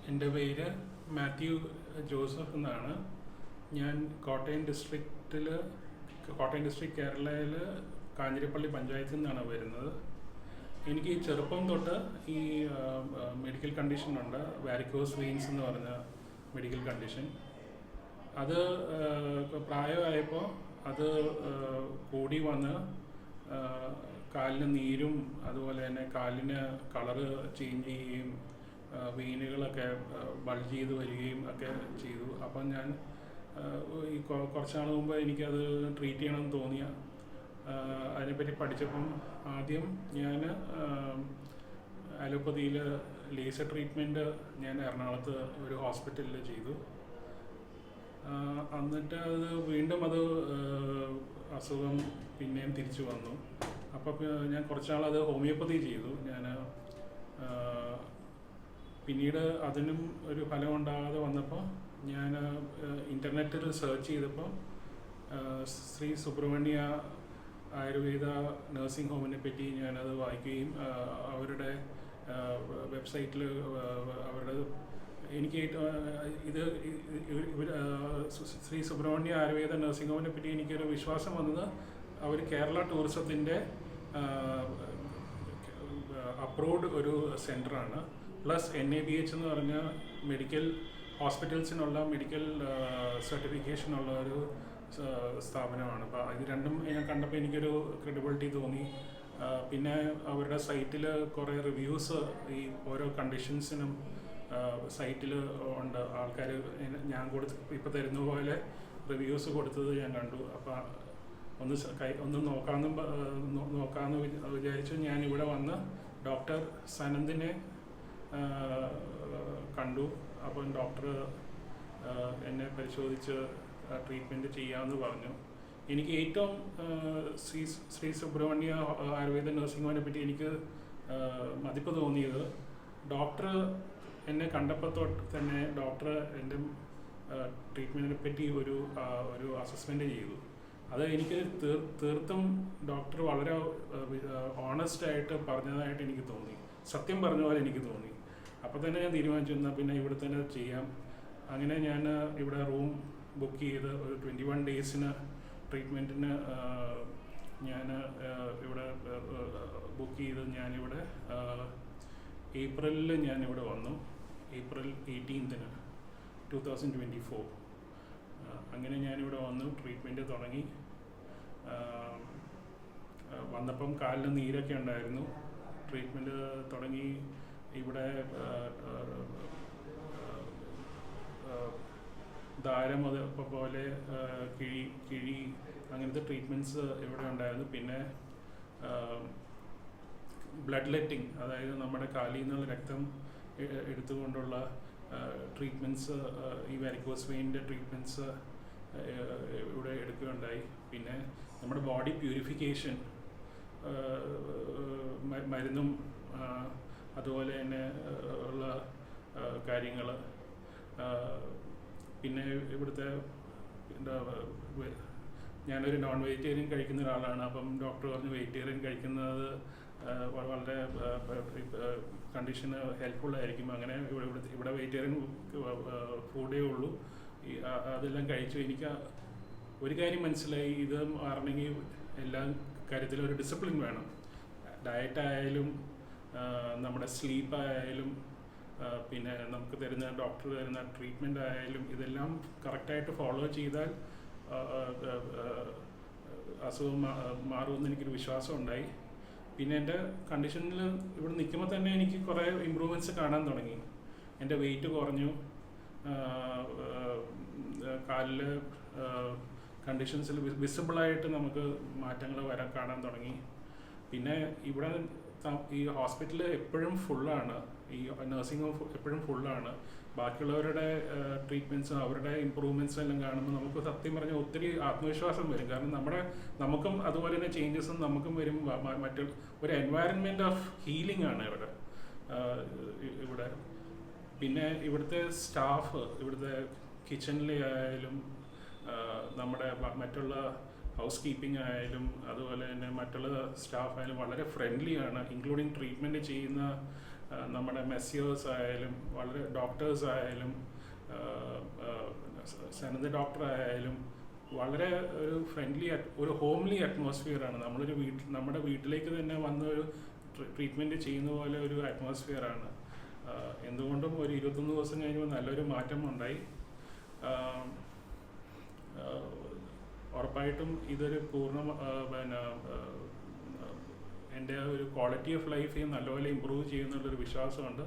എൻ്റെ പേര് മാത്യു ജോസഫ് എന്നാണ്. ഞാൻ കോട്ടയം ഡിസ്ട്രിക്ട് കേരളയിൽ കാഞ്ഞിരപ്പള്ളി പഞ്ചായത്തിൽ നിന്നാണ് വരുന്നത്. എനിക്ക് ചെറുപ്പം തൊട്ട് ഈ മെഡിക്കൽ കണ്ടീഷനുണ്ട്, വാരിക്കോസ് വെയിൻസ് എന്ന് പറഞ്ഞ മെഡിക്കൽ കണ്ടീഷൻ. അത് പ്രായമായപ്പോൾ അത് കൂടി വന്ന് കാലിന് നീരും അതുപോലെ തന്നെ കാലിന് കളറ് ചേഞ്ച് ചെയ്യുകയും വെയിനുകളൊക്കെ ബൾജ് ചെയ്ത് വരികയും ഒക്കെ ചെയ്തു. അപ്പം ഞാൻ ഈ കുറച്ച് നാൾ മുമ്പ് എനിക്കത് ട്രീറ്റ് ചെയ്യണമെന്ന് തോന്നിയ അതിനെപ്പറ്റി പഠിച്ചപ്പം ആദ്യം ഞാൻ അലോപ്പതിയിൽ ലേസർ ട്രീറ്റ്മെൻറ്റ് ഞാൻ എറണാകുളത്ത് ഒരു ഹോസ്പിറ്റലിൽ ചെയ്തു. എന്നിട്ട് അത് വീണ്ടും അസുഖം പിന്നെയും തിരിച്ചു വന്നു. അപ്പോൾ ഞാൻ കുറച്ചാളത് ഹോമിയോപ്പതി ചെയ്തു. ഞാൻ പിന്നീട് അതിനും ഒരു ഫലം ഉണ്ടാകാതെ വന്നപ്പോൾ ഞാൻ ഇൻ്റർനെറ്റിൽ സെർച്ച് ചെയ്തപ്പോൾ ശ്രീ സുബ്രഹ്മണ്യ ആയുർവേദ നഴ്സിംഗ് ഹോമിനെ പറ്റി ഞാനത് വായിക്കുകയും അവരുടെ വെബ്സൈറ്റിൽ അവരുടെ എനിക്ക് ശ്രീ സുബ്രഹ്മണ്യ ആയുർവേദ നഴ്സിംഗ് ഹോമിനെ പറ്റി എനിക്കൊരു വിശ്വാസം വന്നത് അവർ കേരള ടൂറിസത്തിൻ്റെ അപ്രൂവ്ഡ് ഒരു സെൻറ്ററാണ്. പ്ലസ് NABH എന്ന് പറഞ്ഞ മെഡിക്കൽ ഹോസ്പിറ്റൽസിനുള്ള മെഡിക്കൽ സർട്ടിഫിക്കേഷനുള്ള ഒരു സ്ഥാപനമാണ്. അപ്പോൾ ഇത് രണ്ടും ഞാൻ കണ്ടപ്പോൾ എനിക്കൊരു ക്രെഡിബിലിറ്റി തോന്നി. പിന്നെ അവരുടെ സൈറ്റിൽ കുറേ റിവ്യൂസ് ഈ ഓരോ കണ്ടീഷൻസിനും സൈറ്റിൽ ഉണ്ട്. ആൾക്കാർ ഞാൻ ഇപ്പോൾ തരുന്ന പോലെ റിവ്യൂസ് കൊടുത്തത് ഞാൻ കണ്ടു. അപ്പോൾ ഒന്ന് നോക്കാമെന്ന് വിചാരിച്ചു. ഞാനിവിടെ വന്ന് ഡോക്ടർ സനന്ദിനെ കണ്ടു. അപ്പം ഡോക്ടർ എന്നെ പരിശോധിച്ച് ട്രീറ്റ്മെൻറ്റ് ചെയ്യാമെന്ന് പറഞ്ഞു. എനിക്ക് ഏറ്റവും ശ്രീ സുബ്രഹ്മണ്യ ആയുർവേദ നഴ്സിംഗ് ഹോമിനെ പറ്റി എനിക്ക് മതിപ്പ് തോന്നിയത്, ഡോക്ടർ എന്നെ കണ്ടപ്പോൾ തൊട്ട് തന്നെ ഡോക്ടർ എൻ്റെ ട്രീറ്റ്മെൻറ്റിനെ പറ്റി ഒരു അസസ്മെൻറ്റ് ചെയ്തു. അത് എനിക്ക് തീർത്തും ഡോക്ടർ വളരെ ഓണസ്റ്റായിട്ട് പറഞ്ഞതായിട്ട് എനിക്ക് തോന്നി, സത്യം പറഞ്ഞ പോലെ എനിക്ക് തോന്നി. അപ്പോൾ തന്നെ ഞാൻ തീരുമാനിച്ചു എന്നാൽ പിന്നെ ഇവിടെ തന്നെ ചെയ്യാം. അങ്ങനെ ഞാൻ ഇവിടെ റൂം ബുക്ക് ചെയ്ത് ഒരു 21 ഡേയ്സിന് ട്രീറ്റ്മെൻറ്റിന് ഞാൻ ഇവിടെ ബുക്ക് ചെയ്ത് ഞാനിവിടെ ഏപ്രിലിൽ ഞാനിവിടെ വന്നു. ഏപ്രിൽ 18 2024 അങ്ങനെ ഞാനിവിടെ വന്നു. ട്രീറ്റ്മെൻറ്റ് തുടങ്ങി. വന്നപ്പം കാലിന് നീരൊക്കെ ഉണ്ടായിരുന്നു. ട്രീറ്റ്മെൻറ്റ് തുടങ്ങി. ഇവിടെ ധാരം പോലെ കിഴി അങ്ങനത്തെ ട്രീറ്റ്മെൻറ്റ്സ് ഇവിടെ ഉണ്ടായിരുന്നു. പിന്നെ ബ്ലഡ് ലെറ്റിംഗ്, അതായത് നമ്മുടെ കാലിൽ നിന്നുള്ള രക്തം എടുത്തുകൊണ്ടുള്ള ട്രീറ്റ്മെൻറ്റ്സ്, ഈ വാരിക്കോസ് വെയിൻ്റെ ട്രീറ്റ്മെൻറ്റ്സ് ഇവിടെ എടുക്കുകയുണ്ടായി. പിന്നെ നമ്മുടെ ബോഡി പ്യൂരിഫിക്കേഷൻ മരുന്നും അതുപോലെ തന്നെ ഉള്ള കാര്യങ്ങൾ. പിന്നെ ഇവിടുത്തെ ഞാനൊരു നോൺ വെജിറ്റേറിയൻ കഴിക്കുന്ന ഒരാളാണ്. അപ്പം ഡോക്ടർ പറഞ്ഞു വെജിറ്റേറിയൻ കഴിക്കുന്നത് വളരെ കണ്ടീഷന് ഹെൽപ്ഫുള്ളായിരിക്കും. അങ്ങനെ ഇവിടെ വെജിറ്റേറിയൻ ഫുഡേ ഉള്ളൂ. അതെല്ലാം കഴിച്ചു. എനിക്ക് ഒരു കാര്യം മനസ്സിലായി, ഇത് മാറണമെങ്കിൽ എല്ലാ കാര്യത്തിലും ഒരു ഡിസിപ്ലിൻ വേണം. ഡയറ്റായാലും നമ്മുടെ സ്ലീപ്പായാലും പിന്നെ നമുക്ക് തരുന്ന ഡോക്ടർ തരുന്ന ട്രീറ്റ്മെൻ്റ് ആയാലും ഇതെല്ലാം കറക്റ്റായിട്ട് ഫോളോ ചെയ്താൽ അസുഖം മാറുമെന്ന് എനിക്കൊരു വിശ്വാസം ഉണ്ടായി. പിന്നെ എൻ്റെ കണ്ടീഷനിൽ ഇവിടെ നിൽക്കുമ്പോൾ തന്നെ എനിക്ക് കുറേ ഇമ്പ്രൂവ്മെൻറ്റ്സ് കാണാൻ തുടങ്ങി. എൻ്റെ വെയിറ്റ് കുറഞ്ഞു. കാലിൽ കണ്ടീഷൻസിൽ വിസിബിളായിട്ട് നമുക്ക് മാറ്റങ്ങൾ കാണാൻ തുടങ്ങി. പിന്നെ ഇവിടെ ഈ ഹോസ്പിറ്റൽ എപ്പോഴും ഫുള്ളാണ്, ഈ നഴ്സിംഗ് ഹോം എപ്പോഴും ഫുള്ളാണ്. ബാക്കിയുള്ളവരുടെ ട്രീറ്റ്മെൻറ്റ്സും അവരുടെ ഇമ്പ്രൂവ്മെൻറ്റ്സും എല്ലാം കാണുമ്പോൾ നമുക്ക് സത്യം പറഞ്ഞാൽ ഒത്തിരി ആത്മവിശ്വാസം വരും. കാരണം നമുക്കും അതുപോലെ തന്നെ ചേഞ്ചസും നമുക്കും വരും. ഒരു എൻവയറൺമെൻറ്റ് ഓഫ് ഹീലിംഗ് ആണ് ഇവിടെ. പിന്നെ ഇവിടുത്തെ സ്റ്റാഫ്, ഇവിടുത്തെ കിച്ചണിലെ ആയാലും നമ്മുടെ മറ്റുള്ള ഹൗസ് കീപ്പിംഗ് ആയാലും അതുപോലെ തന്നെ മറ്റുള്ള സ്റ്റാഫ് ആയാലും വളരെ ഫ്രണ്ട്ലി ആണ്. ഇൻക്ലൂഡിങ് ട്രീറ്റ്മെൻറ്റ് ചെയ്യുന്ന നമ്മുടെ മെസ്സിയേഴ്സ് ആയാലും വളരെ ഡോക്ടേഴ്സ് ആയാലും സനന്ദ ഡോക്ടർ ആയാലും വളരെ ഒരു ഫ്രണ്ട്ലി ഒരു ഹോംലി അറ്റ്മോസ്ഫിയറാണ്. നമ്മുടെ വീട്ടിലേക്ക് തന്നെ വന്ന ഒരു ട്രീറ്റ്മെൻറ്റ് ചെയ്യുന്ന പോലെ ഒരു അറ്റ്മോസ്ഫിയറാണ്. എന്തുകൊണ്ടും ഒരു 21 ദിവസം കഴിയുമ്പോൾ നല്ലൊരു മാറ്റം ഉണ്ടായി. ഉറപ്പായിട്ടും ഇതൊരു എൻ്റെ ഒരു ക്വാളിറ്റി ഓഫ് ലൈഫ് നല്ലപോലെ ഇമ്പ്രൂവ് ചെയ്യുന്നുള്ളൊരു വിശ്വാസമുണ്ട്.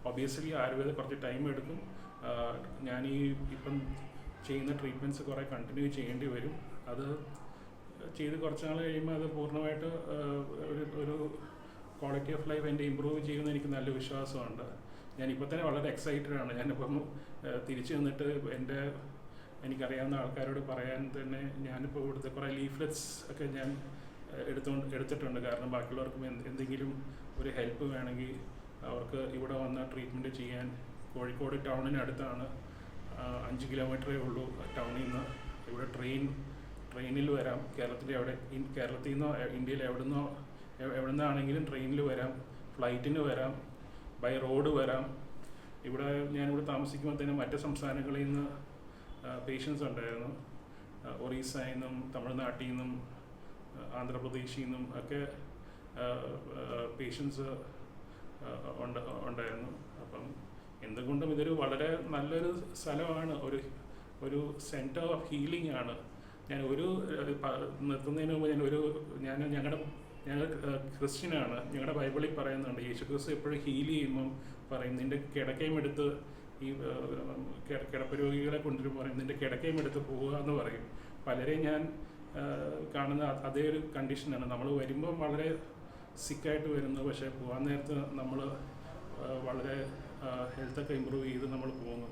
ഒബിയസ്ലി ആയുർവേദ കുറച്ച് ടൈം എടുക്കും. ഞാൻ ഇപ്പം ചെയ്യുന്ന ട്രീറ്റ്മെൻറ്റ്സ് കുറേ കണ്ടിന്യൂ ചെയ്യേണ്ടി വരും. അത് ചെയ്ത് കുറച്ച് നാൾ കഴിയുമ്പോൾ അത് പൂർണ്ണമായിട്ട് ഒരു ക്വാളിറ്റി ഓഫ് ലൈഫ് എൻ്റെ ഇമ്പ്രൂവ് ചെയ്യുമെന്ന് എനിക്ക് നല്ല വിശ്വാസമുണ്ട്. ഞാനിപ്പോൾ തന്നെ വളരെ എക്സൈറ്റഡ് ആണ്. ഞാനിപ്പം തിരിച്ചു വന്നിട്ട് എനിക്കറിയാവുന്ന ആൾക്കാരോട് പറയാൻ തന്നെ ഞാനിപ്പോൾ ഇവിടുത്തെ കുറേ ലീഫ്ലെറ്റ്സ് ഒക്കെ ഞാൻ എടുത്തിട്ടുണ്ട്. കാരണം ബാക്കിയുള്ളവർക്കും എന്തെങ്കിലും ഒരു ഹെൽപ്പ് വേണമെങ്കിൽ അവർക്ക് ഇവിടെ വന്ന് ട്രീറ്റ്മെൻറ്റ് ചെയ്യാൻ. കോഴിക്കോട് ടൗണിനടുത്താണ്, 5 കിലോമീറ്ററേ ഉള്ളൂ ടൗണിൽ നിന്ന്. ഇവിടെ ട്രെയിനിൽ വരാം. കേരളത്തിൽ നിന്നോ ഇന്ത്യയിൽ എവിടെ നിന്നാണെങ്കിലും ട്രെയിനിൽ വരാം, ഫ്ലൈറ്റിന് വരാം, ബൈ റോഡ് വരാം. ഞാനിവിടെ താമസിക്കുമ്പോൾ തന്നെ മറ്റ് സംസ്ഥാനങ്ങളിൽ നിന്ന് പേഷ്യൻസ് ഉണ്ടായിരുന്നു. ഒറീസയിൽ നിന്നും തമിഴ്നാട്ടിൽ നിന്നും ആന്ധ്രാപ്രദേശിൽ നിന്നും ഒക്കെ പേഷ്യൻസ് ഉണ്ടായിരുന്നു. അപ്പം എന്തുകൊണ്ടും ഇതൊരു വളരെ നല്ലൊരു സ്ഥലമാണ്, ഒരു സെൻറ്റർ ഓഫ് ഹീലിംഗ് ആണ്. ഞാൻ നിർത്തുന്നതിന് മുമ്പ് ഞങ്ങൾ ക്രിസ്ത്യനാണ്. ഞങ്ങളുടെ ബൈബിളിൽ പറയുന്നുണ്ട്, യേശുക്രിസ്തു എപ്പോഴും ഹീൽ ചെയ്യുമ്പം പറയും, നിൻ്റെ കിടക്കയും എടുത്ത് ഈ കിടപ്പ് രോഗികളെ കൊണ്ടുവരും പറയും, നിൻ്റെ കിടക്കയും എടുത്ത് പോവുക എന്ന് പറയും. പലരെയും ഞാൻ കാണുന്ന അതേ ഒരു കണ്ടീഷനാണ്. നമ്മൾ വരുമ്പം വളരെ സിക്കായിട്ട് വരുന്നു, പക്ഷേ പോകാൻ നേരത്ത് നമ്മൾ വളരെ ഹെൽത്തൊക്കെ ഇമ്പ്രൂവ് ചെയ്ത് നമ്മൾ പോകുന്നു.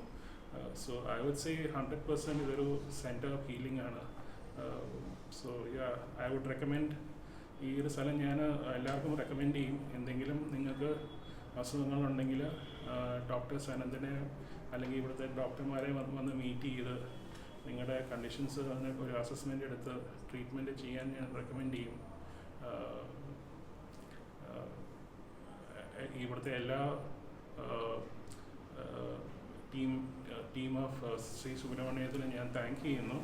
സോ ഐ വുഡ് സേ 100% ഇതൊരു സെൻറ്റർ ഓഫ് ഹീലിംഗ് ആണ്. സോ ഐ വുഡ് റെക്കമെൻഡ് ഈ ഒരു സ്ഥലം. ഞാൻ എല്ലാവർക്കും റെക്കമെൻഡ് ചെയ്യും. എന്തെങ്കിലും നിങ്ങൾക്ക് അസുഖങ്ങളുണ്ടെങ്കിൽ ഡോക്ടർ സനന്ദനെ അല്ലെങ്കിൽ ഇവിടുത്തെ ഡോക്ടർമാരെ വന്ന് മീറ്റ് ചെയ്ത് നിങ്ങളുടെ കണ്ടീഷൻസ് ഒരു അസസ്മെൻ്റ് എടുത്ത് ട്രീറ്റ്മെൻറ്റ് ചെയ്യാൻ ഞാൻ റെക്കമെൻഡ് ചെയ്യും. ഇവിടുത്തെ എല്ലാ ടീം ഓഫ് ശ്രീ സുബ്രഹ്മണ്യത്തിന് ഞാൻ താങ്ക് ചെയ്യുന്നു.